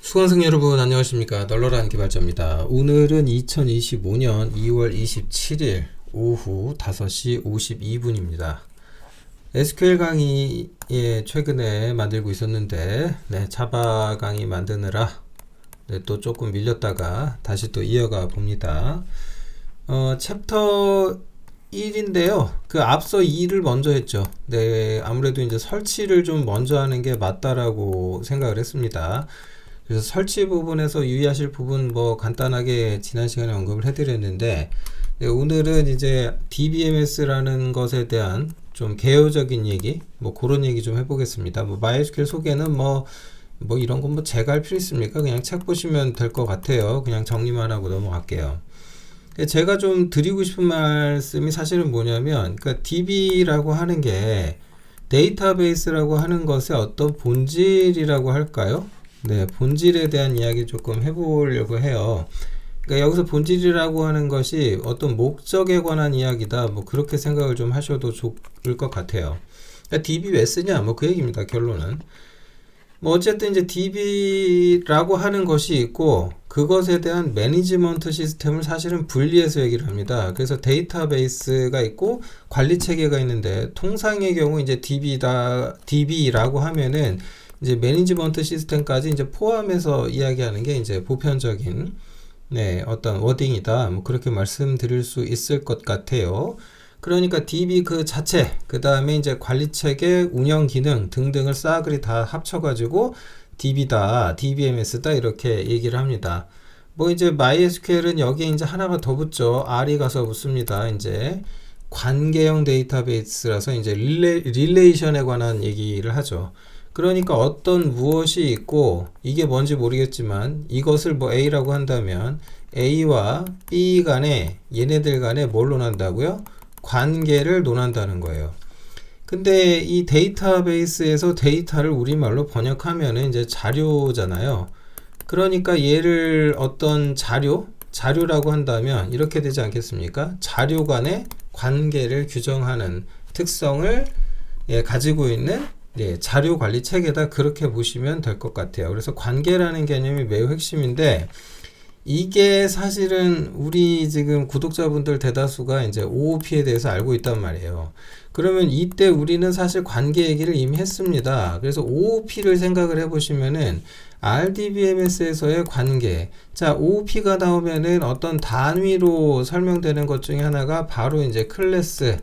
수강생 여러분 안녕하십니까. 널널한 개발자입니다. 오늘은 2025년 2월 27일 오후 5시 52분입니다. SQL 강의에 최근에 만들고 있었는데 자바 강의 만드느라 또 조금 밀렸다가 다시 또 이어가 봅니다. 챕터 1인데요. 그 앞서 2를 먼저 했죠. 아무래도 이제 설치를 좀 먼저 하는 게 맞다라고 생각을 했습니다. 그래서 설치 부분에서 유의하실 부분 뭐 간단하게 지난 시간에 언급을 해드렸는데, 오늘은 이제 DBMS라는 것에 대한 좀 개요적인 얘기, 뭐 그런 얘기 좀 해보겠습니다. 뭐 MySQL 소개는 뭐 이런 건 뭐 제가 할 필요 있습니까? 그냥 책 보시면 될 것 같아요. 그냥 정리만 하고 넘어갈게요. 제가 좀 드리고 싶은 말씀이 사실은 뭐냐면, 그러니까 DB라고 하는 게 데이터베이스라고 하는 것의 어떤 본질이라고 할까요? 본질에 대한 이야기 조금 해보려고 해요. 그러니까 여기서 본질이라고 하는 것이 어떤 목적에 관한 이야기다, 뭐 그렇게 생각을 좀 하셔도 좋을 것 같아요. 그러니까 DB 왜 쓰냐, 뭐 그 얘기입니다. 결론은 뭐 어쨌든 이제 DB라고 하는 것이 있고, 그것에 대한 매니지먼트 시스템을 사실은 분리해서 얘기를 합니다. 그래서 데이터베이스가 있고 관리 체계가 있는데, 통상의 경우 이제 DB라고 하면은 이제 매니지먼트 시스템까지 이제 포함해서 이야기하는 게 이제 보편적인 어떤 워딩이다, 뭐 그렇게 말씀드릴 수 있을 것 같아요. 그러니까 DB 그 자체, 그 다음에 이제 관리 체계, 운영 기능 등등을 싸그리 다 합쳐가지고 DB다, DBMS다 이렇게 얘기를 합니다. 뭐 이제 MySQL은 여기에 이제 하나가 더 붙죠. R이 가서 붙습니다. 이제 관계형 데이터베이스라서 이제 릴레이션에 관한 얘기를 하죠. 그러니까 어떤 무엇이 있고, 이게 뭔지 모르겠지만 이것을 뭐 A라고 한다면 A와 B 간에, 얘네들 간에 뭘 논한다고요? 관계를 논한다는 거예요. 근데 이 데이터베이스에서 데이터를 우리말로 번역하면은 이제 자료잖아요. 그러니까 얘를 어떤 자료라고 한다면 이렇게 되지 않겠습니까? 자료 간의 관계를 규정하는 특성을 가지고 있는 자료 관리 체계다, 그렇게 보시면 될 것 같아요. 그래서 관계라는 개념이 매우 핵심인데, 이게 사실은 우리 지금 구독자분들 대다수가 이제 OOP에 대해서 알고 있단 말이에요. 그러면 이때 우리는 사실 관계 얘기를 이미 했습니다. 그래서 OOP를 생각을 해보시면은 RDBMS에서의 관계, 자 OOP가 나오면은 어떤 단위로 설명되는 것 중에 하나가 바로 이제 클래스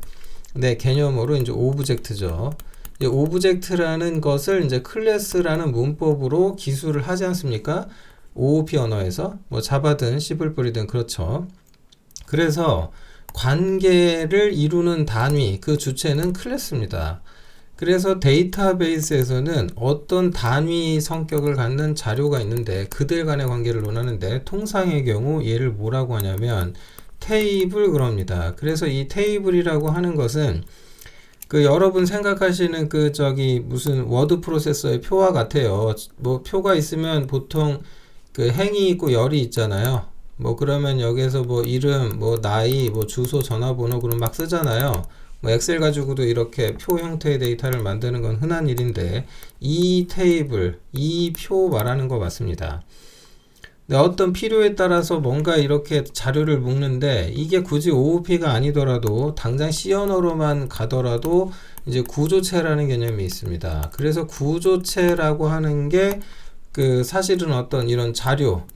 개념으로 이제 오브젝트죠. 오브젝트라는 것을 이제 클래스라는 문법으로 기술을 하지 않습니까? OOP 언어에서 뭐 자바든 C++이든 그렇죠. 그래서 관계를 이루는 단위, 그 주체는 클래스입니다. 그래서 데이터베이스에서는 어떤 단위 성격을 갖는 자료가 있는데 그들 간의 관계를 논하는데, 통상의 경우 얘를 뭐라고 하냐면 테이블 그럽니다. 그래서 이 테이블이라고 하는 것은 그 여러분 생각하시는 그 무슨 워드 프로세서의 표와 같아요. 뭐 표가 있으면 보통 그 행이 있고 열이 있잖아요. 뭐 그러면 여기에서 뭐 이름, 뭐 나이, 뭐 주소, 전화번호 그럼 막 쓰잖아요. 뭐 엑셀 가지고도 이렇게 표 형태의 데이터를 만드는 건 흔한 일인데, 이 테이블, 이 표 말하는 거 맞습니다. 어떤 필요에 따라서 뭔가 이렇게 자료를 묶는데, 이게 굳이 OOP가 아니더라도 당장 C 언어로만 가더라도 이제 구조체라는 개념이 있습니다. 그래서 구조체라고 하는 게 그 사실은 어떤 이런 자료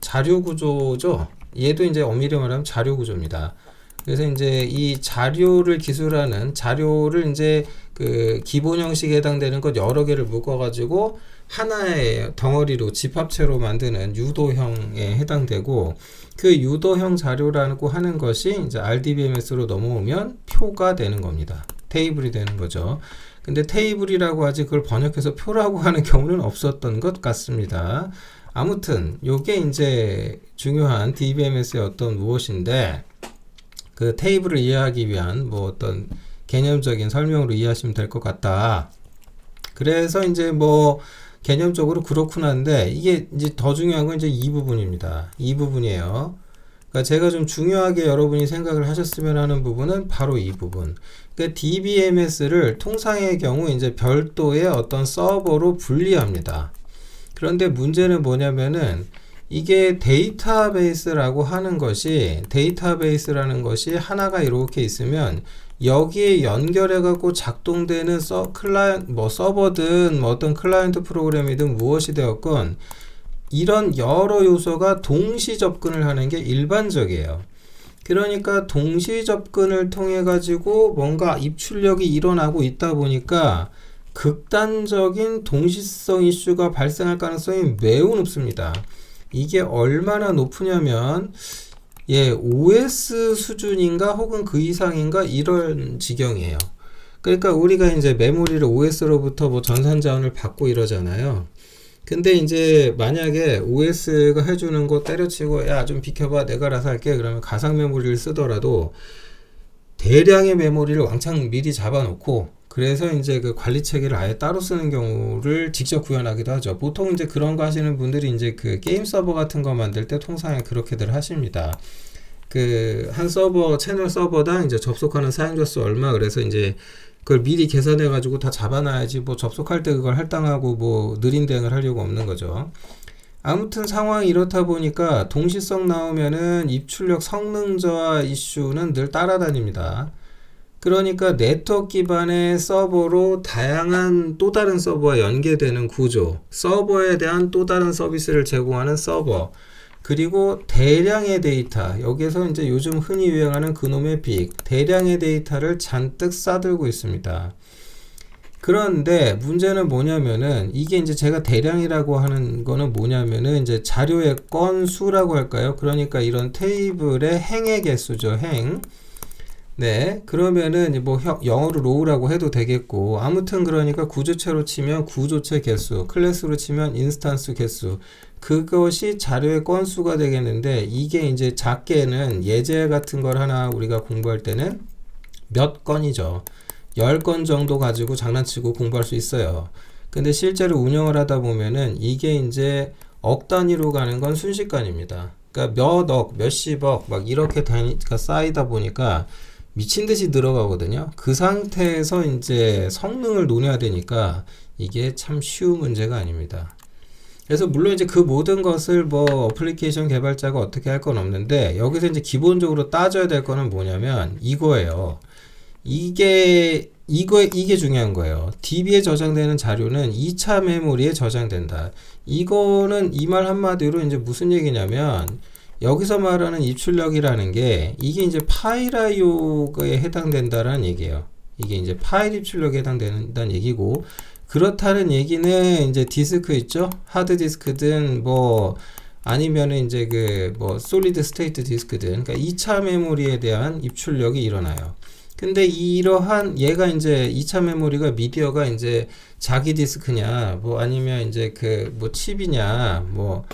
구조죠. 얘도 이제 엄밀히 말하면 자료 구조입니다. 그래서 이제 이 자료를 기술하는, 자료를 이제 그 기본 형식에 해당되는 것 여러 개를 묶어가지고 하나의 덩어리로 집합체로 만드는 유도형에 해당되고, 그 유도형 자료라고 하는 것이 이제 RDBMS로 넘어오면 표가 되는 겁니다. 테이블이 되는 거죠. 근데 테이블이라고 하지 그걸 번역해서 표라고 하는 경우는 없었던 것 같습니다. 아무튼 요게 이제 중요한 DBMS의 어떤 무엇인데, 그 테이블을 이해하기 위한 뭐 어떤 개념적인 설명으로 이해하시면 될 것 같다. 그래서 이제 뭐 개념적으로 그렇구나인데, 이게 이제 더 중요한 건 이제 이 부분입니다. 이 부분이에요. 그러니까 제가 좀 중요하게 여러분이 생각을 하셨으면 하는 부분은 바로 이 부분. 그러니까 DBMS를 통상의 경우 이제 별도의 어떤 서버로 분리합니다. 그런데 문제는 뭐냐면은 이게 데이터베이스라는 것이 하나가 이렇게 있으면 여기에 연결해 갖고 작동되는 서버든 뭐 어떤 클라이언트 프로그램이든 무엇이 되었건 이런 여러 요소가 동시 접근을 하는 게 일반적이에요. 그러니까 동시 접근을 통해 가지고 뭔가 입출력이 일어나고 있다 보니까 극단적인 동시성 이슈가 발생할 가능성이 매우 높습니다. 이게 얼마나 높으냐면 OS 수준인가 혹은 그 이상인가 이런 지경이에요. 그러니까 우리가 이제 메모리를 OS로부터 뭐 전산자원을 받고 이러잖아요. 근데 이제 만약에 OS가 해주는 거 때려치고 야 좀 비켜봐 내가 알아서 할게 그러면 가상 메모리를 쓰더라도 대량의 메모리를 왕창 미리 잡아놓고 그래서 이제 그 관리 체계를 아예 따로 쓰는 경우를 직접 구현하기도 하죠. 보통 이제 그런 거 하시는 분들이 이제 그 게임 서버 같은 거 만들 때 통상에 그렇게들 하십니다. 그 한 서버 채널 서버당 이제 접속하는 사용자 수 얼마 그래서 이제 그걸 미리 계산해 가지고 다 잡아놔야지 뭐 접속할 때 그걸 할당하고 뭐 느린 대응을 하려고 없는 거죠. 아무튼 상황이 이렇다 보니까 동시성 나오면은 입출력 성능 저하 이슈는 늘 따라다닙니다. 그러니까 네트워크 기반의 서버로 다양한 또 다른 서버와 연계되는 구조, 서버에 대한 또 다른 서비스를 제공하는 서버, 그리고 대량의 데이터, 여기에서 이제 요즘 흔히 유행하는 그놈의 빅, 대량의 데이터를 잔뜩 싸들고 있습니다. 그런데 문제는 뭐냐면은 이게 이제 제가 대량이라고 하는 거는 뭐냐면은 이제 자료의 건수라고 할까요? 그러니까 이런 테이블의 행의 개수죠, 행. 네, 그러면은 뭐 영어로 로우라고 해도 되겠고 아무튼 그러니까 구조체로 치면 구조체 개수, 클래스로 치면 인스턴스 개수 그것이 자료의 건수가 되겠는데 이게 이제 작게는 예제 같은 걸 하나 우리가 공부할 때는 몇 건이죠. 10건 정도 가지고 장난치고 공부할 수 있어요. 근데 실제로 운영을 하다 보면은 이게 이제 억 단위로 가는 건 순식간입니다. 그러니까 몇 억, 몇십억 막 이렇게 쌓이다 보니까 미친 듯이 늘어가거든요. 그 상태에서 이제 성능을 논해야 되니까 이게 참 쉬운 문제가 아닙니다. 그래서 물론 이제 그 모든 것을 뭐 어플리케이션 개발자가 어떻게 할 건 없는데 여기서 이제 기본적으로 따져야 될 거는 뭐냐면 이거예요. 이게 중요한 거예요. DB에 저장되는 자료는 2차 메모리에 저장된다. 이거는 이 말 한마디로 이제 무슨 얘기냐면 여기서 말하는 입출력이라는 게 이게 이제 파일 IO에 해당된다라는 얘기예요. 이게 이제 파일 입출력에 해당된다는 얘기고 그렇다는 얘기는 이제 디스크 있죠? 하드 디스크든 뭐 아니면은 이제 그 뭐 솔리드 스테이트 디스크든 그러니까 2차 메모리에 대한 입출력이 일어나요. 근데 이러한 얘가 이제 2차 메모리가 미디어가 이제 자기 디스크냐 뭐 아니면 이제 그 뭐 칩이냐 뭐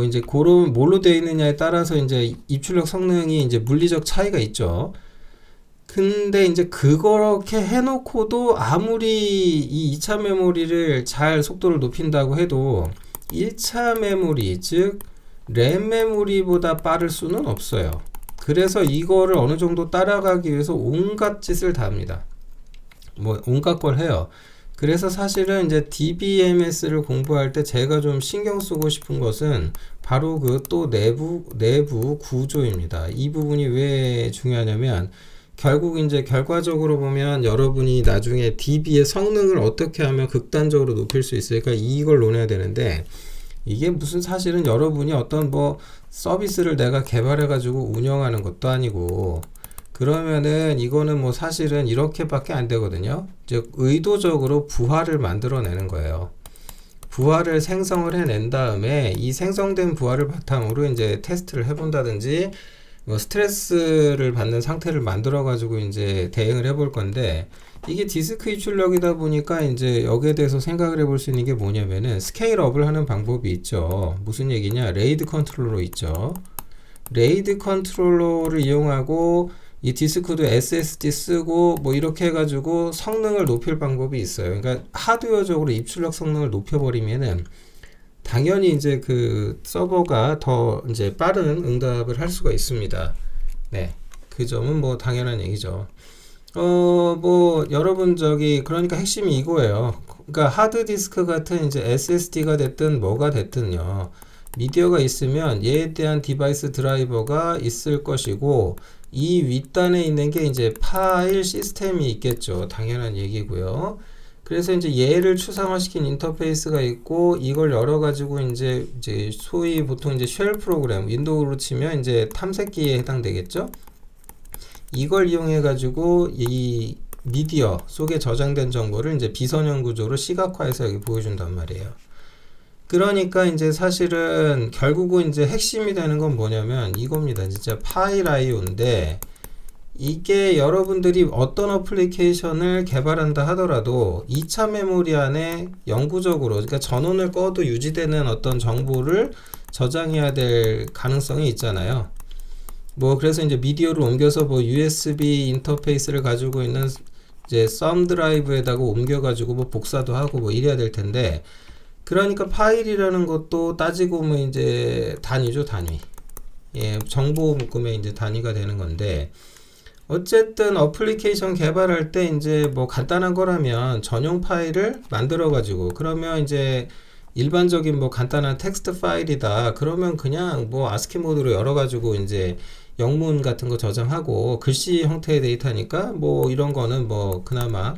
이제 그런 뭘로 되어 있느냐에 따라서 이제 입출력 성능이 이제 물리적 차이가 있죠. 근데 이제 그렇게 해놓고도 아무리 이 2차 메모리를 잘 속도를 높인다고 해도 1차 메모리 즉 램 메모리보다 빠를 수는 없어요. 그래서 이거를 어느 정도 따라가기 위해서 온갖 짓을 다 합니다. 뭐 온갖 걸 해요. 그래서 사실은 이제 DBMS를 공부할 때 제가 좀 신경 쓰고 싶은 것은 바로 그 또 내부 구조입니다. 이 부분이 왜 중요하냐면 결국 이제 결과적으로 보면 여러분이 나중에 DB의 성능을 어떻게 하면 극단적으로 높일 수 있을까 이걸 논해야 되는데 이게 무슨 사실은 여러분이 어떤 뭐 서비스를 내가 개발해 가지고 운영하는 것도 아니고 그러면은 이거는 뭐 사실은 이렇게밖에 안 되거든요. 즉 의도적으로 부하를 만들어내는 거예요. 부하를 생성을 해낸 다음에 이 생성된 부하를 바탕으로 이제 테스트를 해본다든지 뭐 스트레스를 받는 상태를 만들어 가지고 이제 대응을 해볼 건데 이게 디스크 입출력이다 보니까 이제 여기에 대해서 생각을 해볼 수 있는 게 뭐냐면은 스케일업을 하는 방법이 있죠. 무슨 얘기냐? 레이드 컨트롤러 있죠. 레이드 컨트롤러를 이용하고 이 디스크도 SSD 쓰고 뭐 이렇게 해가지고 성능을 높일 방법이 있어요. 그러니까 하드웨어적으로 입출력 성능을 높여버리면은 당연히 이제 그 서버가 더 이제 빠른 응답을 할 수가 있습니다. 네, 그 점은 뭐 당연한 얘기죠. 뭐 여러분 그러니까 핵심이 이거예요. 그러니까 하드디스크 같은 이제 SSD가 됐든 뭐가 됐든요. 미디어가 있으면 얘에 대한 디바이스 드라이버가 있을 것이고 이 윗단에 있는 게 이제 파일 시스템이 있겠죠. 당연한 얘기고요. 그래서 이제 얘를 추상화시킨 인터페이스가 있고 이걸 열어가지고 이제 소위 보통 이제 쉘 프로그램 윈도우로 치면 이제 탐색기에 해당되겠죠. 이걸 이용해 가지고 이 미디어 속에 저장된 정보를 이제 비선형 구조로 시각화해서 여기 보여준단 말이에요. 그러니까 이제 사실은 결국은 이제 핵심이 되는 건 뭐냐면 이겁니다. 진짜 파일 IO인데 이게 여러분들이 어떤 어플리케이션을 개발한다 하더라도 2차 메모리 안에 영구적으로 그러니까 전원을 꺼도 유지되는 어떤 정보를 저장해야 될 가능성이 있잖아요. 뭐 그래서 이제 미디어를 옮겨서 뭐 USB 인터페이스를 가지고 있는 이제 썸 드라이브에다가 옮겨가지고 뭐 복사도 하고 뭐 이래야 될 텐데 그러니까 파일이라는 것도 따지고 보면 이제 단위죠, 단위. 예, 정보 묶음의 이제 단위가 되는 건데 어쨌든 어플리케이션 개발할 때 이제 뭐 간단한 거라면 전용 파일을 만들어 가지고 그러면 이제 일반적인 뭐 간단한 텍스트 파일이다 그러면 그냥 뭐 아스키 모드로 열어 가지고 이제 영문 같은 거 저장하고 글씨 형태의 데이터니까 뭐 이런 거는 뭐 그나마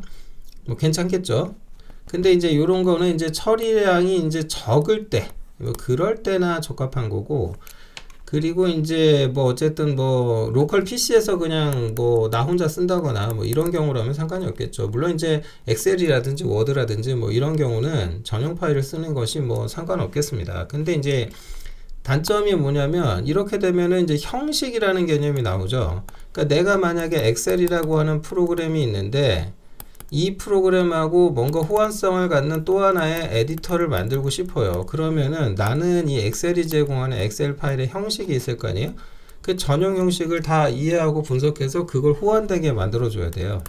뭐 괜찮겠죠. 근데 이제 요런 거는 이제 처리량이 이제 적을 때 뭐 그럴 때나 적합한 거고 그리고 이제 뭐 어쨌든 뭐 로컬 PC에서 그냥 뭐 나 혼자 쓴다거나 뭐 이런 경우라면 상관이 없겠죠. 물론 이제 엑셀이라든지 워드라든지 뭐 이런 경우는 전용 파일을 쓰는 것이 뭐 상관없겠습니다. 근데 이제 단점이 뭐냐면 이렇게 되면은 이제 형식이라는 개념이 나오죠. 그러니까 내가 만약에 엑셀이라고 하는 프로그램이 있는데 이 프로그램하고 뭔가 호환성을 갖는 또 하나의 에디터를 만들고 싶어요. 그러면은 나는 이 엑셀이 제공하는 엑셀 파일의 형식이 있을 거 아니에요? 그 전용 형식을 다 이해하고 분석해서 그걸 호환되게 만들어 줘야 돼요.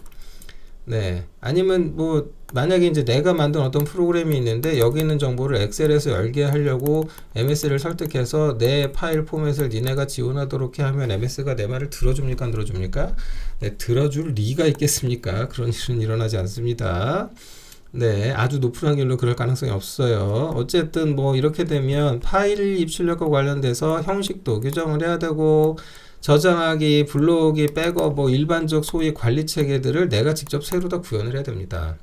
네. 아니면 뭐 만약에 이제 내가 만든 어떤 프로그램이 있는데 여기 있는 정보를 엑셀에서 열게 하려고 MS를 설득해서 내 파일 포맷을 니네가 지원하도록 하면 MS가 내 말을 들어줍니까 안 들어줍니까? 네, 들어줄 리가 있겠습니까? 그런 일은 일어나지 않습니다. 네, 아주 높은 확률로 그럴 가능성이 없어요. 어쨌든 뭐 이렇게 되면 파일 입출력과 관련돼서 형식도 규정을 해야 되고 저장하기, 불러오기, 백업, 뭐 일반적 소위 관리 체계들을 내가 직접 새로 다 구현을 해야 됩니다.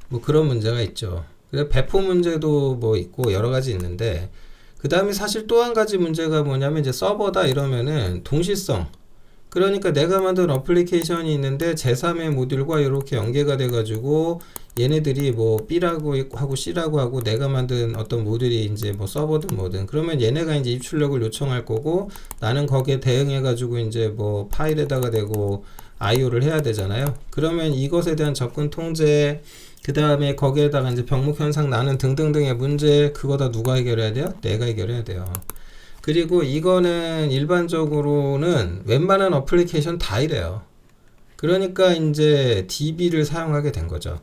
뭐 그런 문제가 있죠. 그래서 배포 문제도 뭐 있고 여러 가지 있는데 그 다음에 사실 또 한 가지 문제가 뭐냐면 이제 서버다 이러면은 동시성. 그러니까 내가 만든 어플리케이션이 있는데 제3의 모듈과 이렇게 연계가 돼가지고 얘네들이 뭐 B라고 하고 C라고 하고 내가 만든 어떤 모듈이 이제 뭐 서버든 뭐든 그러면 얘네가 이제 입출력을 요청할 거고 나는 거기에 대응해가지고 이제 뭐 파일에다가 대고 IO를 해야 되잖아요. 그러면 이것에 대한 접근 통제 그 다음에 거기에다가 이제 병목 현상 나는 등등등의 문제 그거 다 누가 해결해야 돼요? 내가 해결해야 돼요. 그리고 이거는 일반적으로는 웬만한 어플리케이션 다 이래요. 그러니까 이제 DB를 사용하게 된 거죠.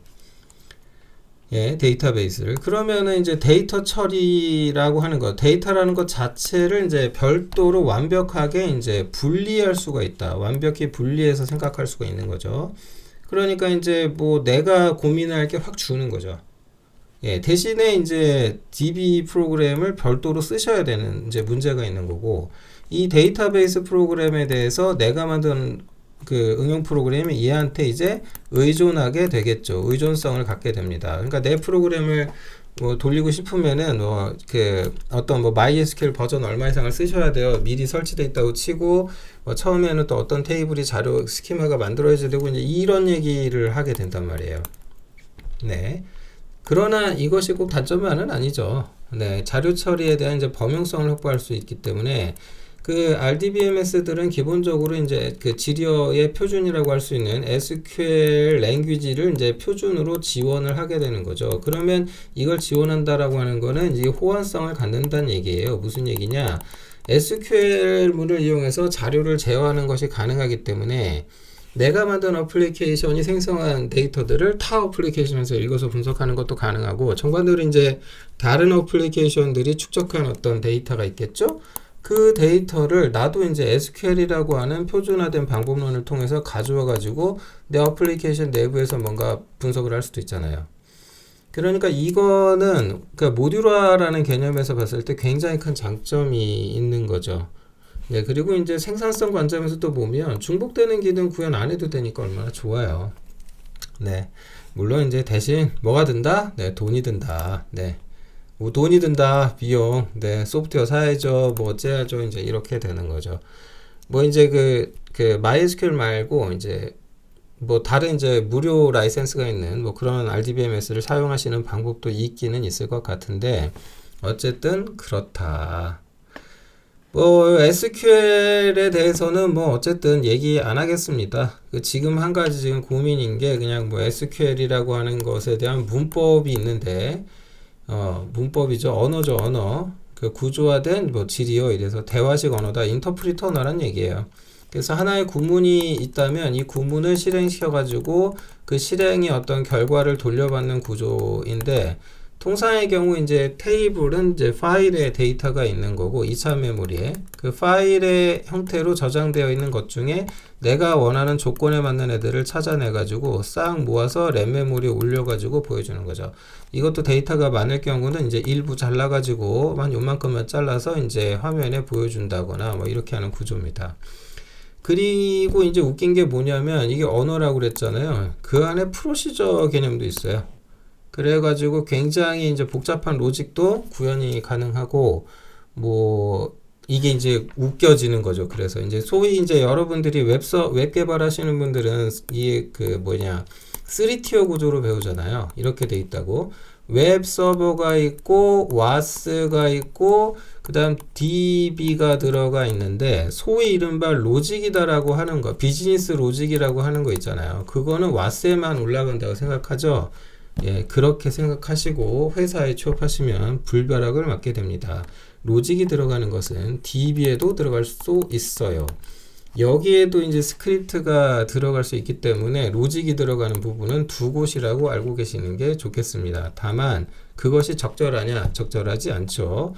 예, 데이터베이스를. 그러면은 이제 데이터 처리라고 하는 것, 데이터라는 것 자체를 이제 별도로 완벽하게 이제 분리할 수가 있다. 완벽히 분리해서 생각할 수가 있는 거죠. 그러니까 이제 뭐 내가 고민할 게 확 주는 거죠. 예, 대신에 이제 DB 프로그램을 별도로 쓰셔야 되는 이제 문제가 있는 거고, 이 데이터베이스 프로그램에 대해서 내가 만든 그 응용 프로그램이 얘한테 이제 의존하게 되겠죠. 의존성을 갖게 됩니다. 그러니까 내 프로그램을 뭐 돌리고 싶으면은 뭐 그 어떤 뭐 MySQL 버전 얼마 이상을 쓰셔야 돼요. 미리 설치되어 있다고 치고 뭐 처음에는 또 어떤 테이블이 자료 스키마가 만들어져야 되고 이제 이런 얘기를 하게 된단 말이에요. 네. 그러나 이것이 꼭 단점만은 아니죠. 네, 자료 처리에 대한 이제 범용성을 확보할 수 있기 때문에 그 RDBMS들은 기본적으로 이제 그 지리어의 표준이라고 할 수 있는 SQL 랭귀지를 이제 표준으로 지원을 하게 되는 거죠. 그러면 이걸 지원한다라고 하는 거는 이 호환성을 갖는다는 얘기예요. 무슨 얘기냐? SQL문을 이용해서 자료를 제어하는 것이 가능하기 때문에 내가 만든 어플리케이션이 생성한 데이터들을 타 어플리케이션에서 읽어서 분석하는 것도 가능하고, 정반대로 이제 다른 어플리케이션들이 축적한 어떤 데이터가 있겠죠? 그 데이터를 나도 이제 SQL이라고 하는 표준화된 방법론을 통해서 가져와 가지고 내 어플리케이션 내부에서 뭔가 분석을 할 수도 있잖아요. 그러니까 이거는 그 모듈화라는 개념에서 봤을 때 굉장히 큰 장점이 있는 거죠. 네, 그리고 이제 생산성 관점에서 또 보면 중복되는 기능 구현 안 해도 되니까 얼마나 좋아요. 네, 물론 이제 대신 뭐가 든다? 네, 돈이 든다. 네, 뭐 돈이 든다. 비용. 네, 소프트웨어 사야죠. 뭐 어째야죠. 이제 이렇게 되는 거죠. 뭐 이제 그 MySQL 말고 이제 뭐 다른 이제 무료 라이센스가 있는 뭐 그런 RDBMS를 사용하시는 방법도 있기는 있을 것 같은데 어쨌든 그렇다. 뭐 SQL에 대해서는 뭐 어쨌든 얘기 안 하겠습니다. 지금 한 가지 지금 고민인 게 그냥 뭐 SQL이라고 하는 것에 대한 문법이 있는데 문법이죠. 언어죠, 언어. 그 구조화된 뭐 질이요. 이래서 대화식 언어다. 인터프리터너란 얘기예요. 그래서 하나의 구문이 있다면 이 구문을 실행시켜 가지고 그 실행의 어떤 결과를 돌려받는 구조인데 통상의 경우 이제 테이블은 이제 파일에 데이터가 있는 거고 2차 메모리에 그 파일의 형태로 저장되어 있는 것 중에 내가 원하는 조건에 맞는 애들을 찾아내 가지고 싹 모아서 램 메모리에 올려 가지고 보여주는 거죠. 이것도 데이터가 많을 경우는 이제 일부 잘라 가지고 한 요만큼만 잘라서 이제 화면에 보여준다거나 뭐 이렇게 하는 구조입니다. 그리고 이제 웃긴 게 뭐냐면 이게 언어라고 그랬잖아요. 그 안에 프로시저 개념도 있어요. 그래가지고 굉장히 이제 복잡한 로직도 구현이 가능하고 뭐 이게 이제 웃겨지는 거죠. 그래서 이제 소위 이제 여러분들이 웹 개발하시는 분들은 이 그 뭐냐 3티어 구조로 배우잖아요. 이렇게 돼 있다고. 웹 서버가 있고 와스가 있고 그다음 DB가 들어가 있는데 소위 이른바 로직이다라고 하는 거 비즈니스 로직이라고 하는 거 있잖아요. 그거는 와스에만 올라간다고 생각하죠. 예, 그렇게 생각하시고 회사에 취업하시면 불벼락을 맞게 됩니다. 로직이 들어가는 것은 DB에도 들어갈 수 있어요. 여기에도 이제 스크립트가 들어갈 수 있기 때문에 로직이 들어가는 부분은 두 곳이라고 알고 계시는 게 좋겠습니다. 다만 그것이 적절하냐? 적절하지 않죠.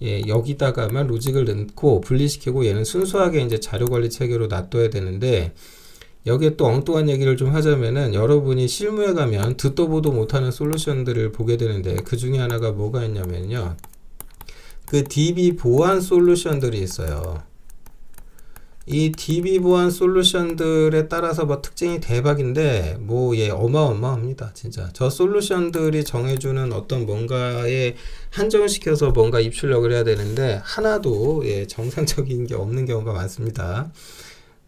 예, 여기다가만 로직을 넣고 분리시키고 얘는 순수하게 이제 자료 관리 체계로 놔둬야 되는데 여기에 또 엉뚱한 얘기를 좀 하자면은 여러분이 실무에 가면 듣도 보도 못하는 솔루션들을 보게 되는데 그 중에 하나가 뭐가 있냐면요. 그 DB 보안 솔루션들이 있어요. 이 DB 보안 솔루션들에 따라서 뭐 특징이 대박인데 뭐 예 어마어마합니다. 진짜 저 솔루션들이 정해주는 어떤 뭔가에 한정을 시켜서 뭔가 입출력을 해야 되는데 하나도 예 정상적인 게 없는 경우가 많습니다.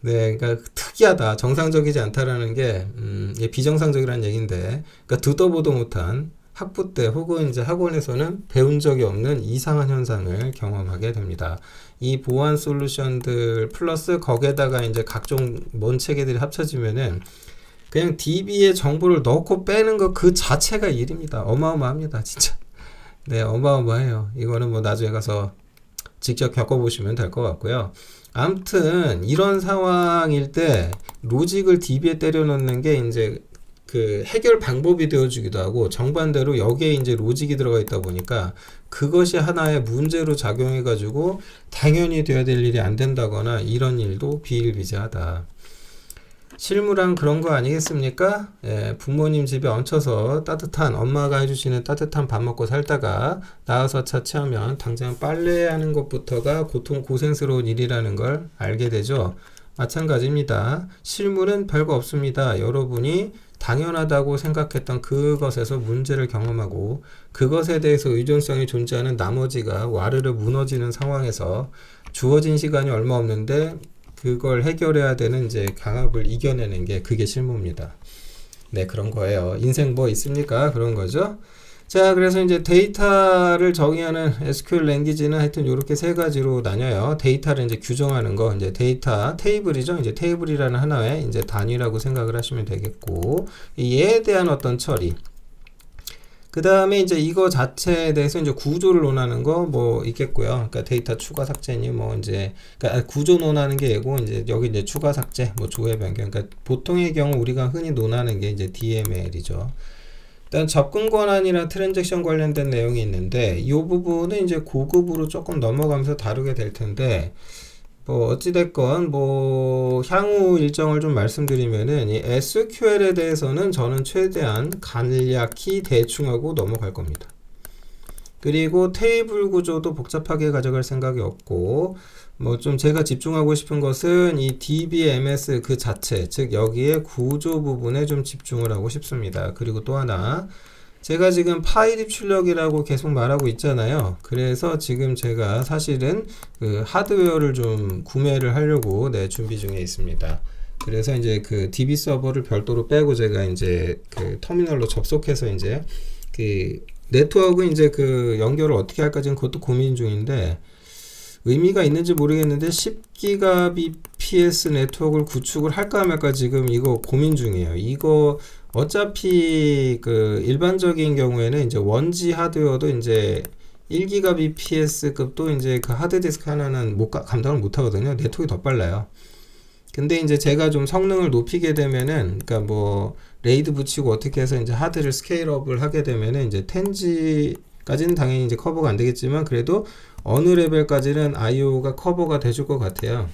네, 그러니까 특이하다, 정상적이지 않다라는 게 예, 비정상적이라는 얘기인데, 그러니까 듣도 보도 못한 학부 때 혹은 이제 학원에서는 배운 적이 없는 이상한 현상을 경험하게 됩니다. 이 보안 솔루션들 플러스 거기에다가 이제 각종 뭔 체계들이 합쳐지면은 그냥 DB에 정보를 넣고 빼는 것 그 자체가 일입니다. 어마어마합니다, 진짜. 네, 어마어마해요. 이거는 뭐 나중에 가서 직접 겪어보시면 될 것 같고요. 아무튼 이런 상황일 때 로직을 DB에 때려 넣는 게 이제 그 해결 방법이 되어주기도 하고 정반대로 여기에 이제 로직이 들어가 있다 보니까 그것이 하나의 문제로 작용해 가지고 당연히 돼야 될 일이 안 된다거나 이런 일도 비일비재하다. 실무란 그런 거 아니겠습니까? 예, 부모님 집에 얹혀서 따뜻한 엄마가 해주시는 따뜻한 밥 먹고 살다가 나와서 자취하면 당장 빨래하는 것부터가 고생스러운 일이라는 걸 알게 되죠. 마찬가지입니다. 실무는 별거 없습니다. 여러분이 당연하다고 생각했던 그것에서 문제를 경험하고 그것에 대해서 의존성이 존재하는 나머지가 와르르 무너지는 상황에서 주어진 시간이 얼마 없는데 그걸 해결해야 되는 이제 강압을 이겨내는 게 그게 실무입니다. 네, 그런 거예요. 인생 뭐 있습니까? 그런 거죠. 자, 그래서 이제 데이터를 정의하는 SQL 랭귀지는 하여튼 이렇게 세 가지로 나뉘어요. 데이터를 이제 규정하는 거, 이제 데이터 테이블이죠. 이제 테이블이라는 하나의 이제 단위라고 생각을 하시면 되겠고, 얘에 대한 어떤 처리. 그 다음에 이제 이거 자체에 대해서 이제 구조를 논하는 거 뭐 있겠고요. 그러니까 데이터 추가 삭제니 뭐 이제 그러니까 구조 논하는 게 얘고 이제 여기 이제 추가 삭제 뭐 조회 변경. 그러니까 보통의 경우 우리가 흔히 논하는 게 이제 DML이죠. 일단 접근 권한이나 트랜잭션 관련된 내용이 있는데 이 부분은 이제 고급으로 조금 넘어가면서 다루게 될 텐데 뭐 어찌됐건 뭐 향후 일정을 좀 말씀드리면은 이 SQL에 대해서는 저는 최대한 간략히 대충 하고 넘어갈 겁니다. 그리고 테이블 구조도 복잡하게 가져갈 생각이 없고 뭐 좀 제가 집중하고 싶은 것은 이 DBMS 그 자체, 즉 여기에 구조 부분에 좀 집중을 하고 싶습니다. 그리고 또 하나, 제가 지금 파일 입출력이라고 계속 말하고 있잖아요. 그래서 지금 제가 사실은 그 하드웨어를 좀 구매를 하려고 준비 중에 있습니다. 그래서 이제 그 DB 서버를 별도로 빼고 제가 이제 그 터미널로 접속해서 이제 그 네트워크 이제 그 연결을 어떻게 할까 지금 그것도 고민 중인데 의미가 있는지 모르겠는데 10GBps 네트워크를 구축을 할까 말까 지금 이거 고민 중이에요. 이거 어차피 그 일반적인 경우에는 이제 원지 하드웨어도 이제 1GBps급도 이제 그 하드디스크 하나는 감당을 못 하거든요. 네트워크가 더 빨라요. 근데 이제 제가 좀 성능을 높이게 되면은, 그러니까 뭐 레이드 붙이고 어떻게 해서 이제 하드를 스케일업을 하게 되면은 이제 10G까지는 당연히 이제 커버가 안 되겠지만 그래도 어느 레벨까지는 IO가 커버가 돼줄 것 같아요.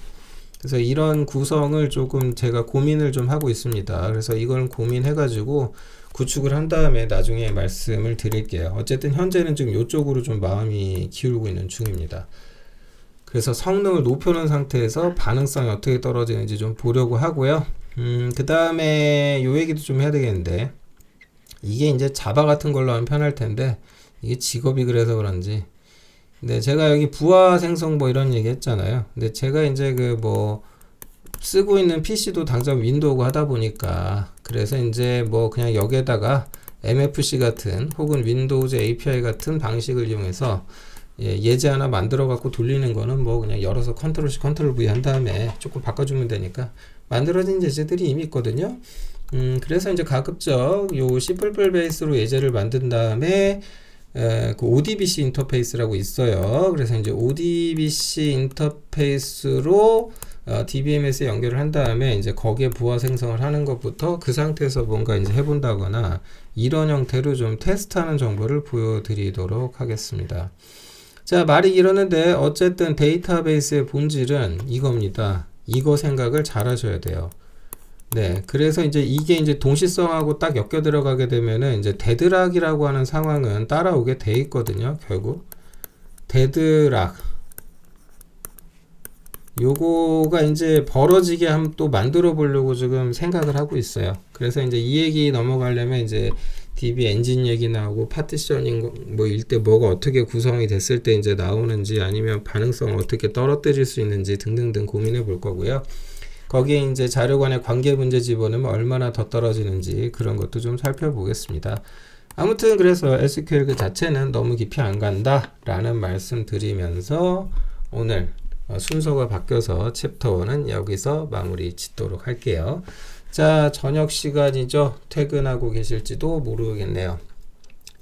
그래서 이런 구성을 조금 제가 고민을 좀 하고 있습니다. 그래서 이걸 고민해가지고 구축을 한 다음에 나중에 말씀을 드릴게요. 어쨌든 현재는 지금 이쪽으로 좀 마음이 기울고 있는 중입니다. 그래서 성능을 높여놓은 상태에서 반응성이 어떻게 떨어지는지 좀 보려고 하고요. 그 다음에 요 얘기도 좀 해야 되겠는데 이게 이제 자바 같은 걸로 하면 편할 텐데 이게 직업이 그래서 그런지 근데 제가 여기 부하 생성 뭐 이런 얘기 했잖아요. 근데 제가 이제 그 뭐 쓰고 있는 PC도 당장 윈도우고 하다 보니까 그래서 이제 뭐 그냥 여기에다가 MFC 같은 혹은 윈도우즈 API 같은 방식을 이용해서 예제 하나 만들어 갖고 돌리는 거는 뭐 그냥 열어서 컨트롤 C 컨트롤 V 한 다음에 조금 바꿔주면 되니까 만들어진 예제들이 이미 있거든요. 그래서 이제 가급적 요 C++ 베이스로 예제를 만든 다음에 그 ODBC 인터페이스라고 있어요. 그래서 이제 ODBC 인터페이스로 DBMS에 연결을 한 다음에 이제 거기에 부하 생성을 하는 것부터 그 상태에서 뭔가 이제 해본다거나 이런 형태로 좀 테스트하는 정보를 보여드리도록 하겠습니다. 자, 말이 길었는데 어쨌든 데이터베이스의 본질은 이겁니다. 이거 생각을 잘 하셔야 돼요. 네, 그래서 이제 이게 이제 동시성하고 딱 엮여 들어가게 되면은 이제 데드락이라고 하는 상황은 따라오게 돼 있거든요. 결국 데드락 요거가 이제 벌어지게 또 만들어 보려고 지금 생각을 하고 있어요. 그래서 이제 이 얘기 넘어가려면 이제 DB 엔진 얘기 나오고 파티셔닝 뭐 일 때 뭐가 어떻게 구성이 됐을 때 이제 나오는지 아니면 반응성을 어떻게 떨어뜨릴 수 있는지 등등등 고민해 볼 거고요. 거기에 이제 자료 간의 관계 문제 집어넣으면 얼마나 더 떨어지는지 그런 것도 좀 살펴보겠습니다. 아무튼 그래서 SQL 그 자체는 너무 깊이 안 간다 라는 말씀 드리면서 오늘 순서가 바뀌어서 챕터 1은 여기서 마무리 짓도록 할게요. 자, 저녁 시간이죠. 퇴근하고 계실지도 모르겠네요.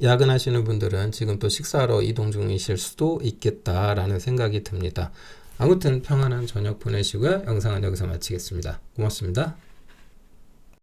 야근하시는 분들은 지금 또 식사하러 이동 중이실 수도 있겠다라는 생각이 듭니다. 아무튼 평안한 저녁 보내시고요. 영상은 여기서 마치겠습니다. 고맙습니다.